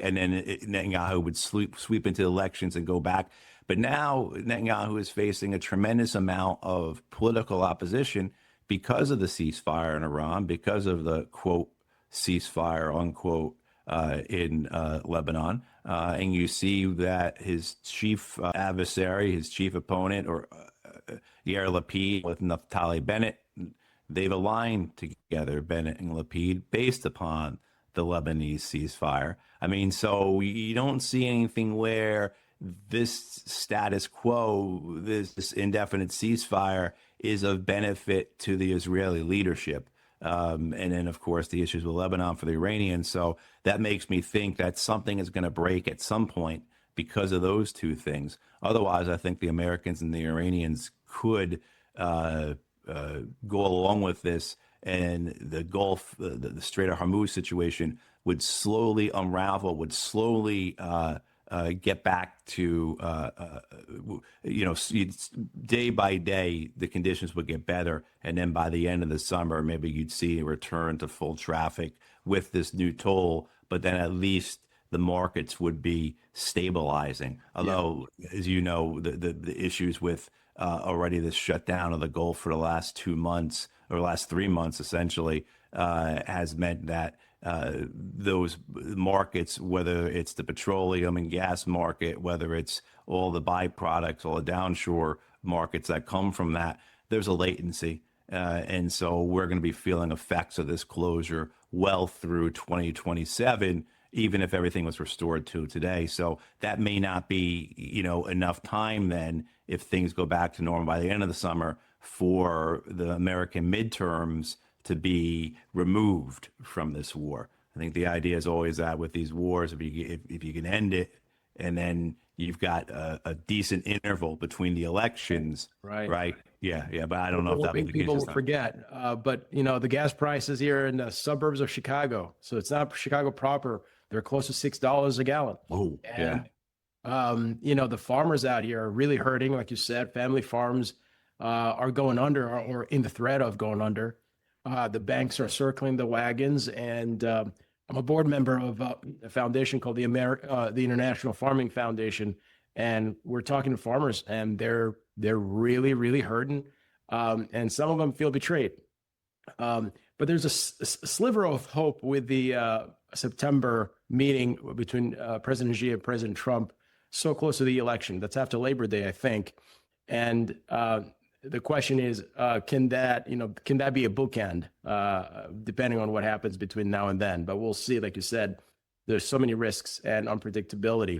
and then Netanyahu would sweep into elections and go back. But now Netanyahu is facing a tremendous amount of political opposition because of the ceasefire in Iran, because of the quote ceasefire unquote in Lebanon. And you see that his chief adversary, his chief opponent, or Yair Lapid with Naftali Bennett, they've aligned together, Bennett and Lapid, based upon the Lebanese ceasefire. I mean, so you don't see anything where this status quo, this indefinite ceasefire, is of benefit to the Israeli leadership. And then, of course, the issues with Lebanon for the Iranians. So that makes me think that something is going to break at some point because of those two things. Otherwise, I think the Americans and the Iranians could go along with this, and the Gulf, the Strait of Hormuz situation would slowly unravel, would slowly get back to, day by day, the conditions would get better. And then by the end of the summer, maybe you'd see a return to full traffic with this new toll, but then at least the markets would be stabilizing. Although, as you know, the issues with already this shutdown of the Gulf for the last 2 months, or last 3 months, essentially, has meant that those markets, whether it's the petroleum and gas market, whether it's all the byproducts, all the downshore markets that come from that, there's a latency. And so we're going to be feeling effects of this closure well through 2027, even if everything was restored to today. So that may not be, enough time then, if things go back to normal by the end of the summer, for the American midterms to be removed from this war. I think the idea is always that with these wars, if you can end it, and then you've got a decent interval between the elections, right? Yeah. But I don't know if that people will forget. But the gas prices here in the suburbs of Chicago, so it's not Chicago proper. They're close to $6 a gallon. Oh, and, the farmers out here are really hurting. Like you said, family farms are going under, or in the threat of going under. The banks are circling the wagons, and I'm a board member of a foundation called the International Farming Foundation, and we're talking to farmers, and they're really, really hurting, and some of them feel betrayed. But there's a sliver of hope with the September meeting between President Xi and President Trump, so close to the election. That's after Labor Day, I think. And the question is, can that be a bookend, depending on what happens between now and then? But we'll see. Like you said, there's so many risks and unpredictability.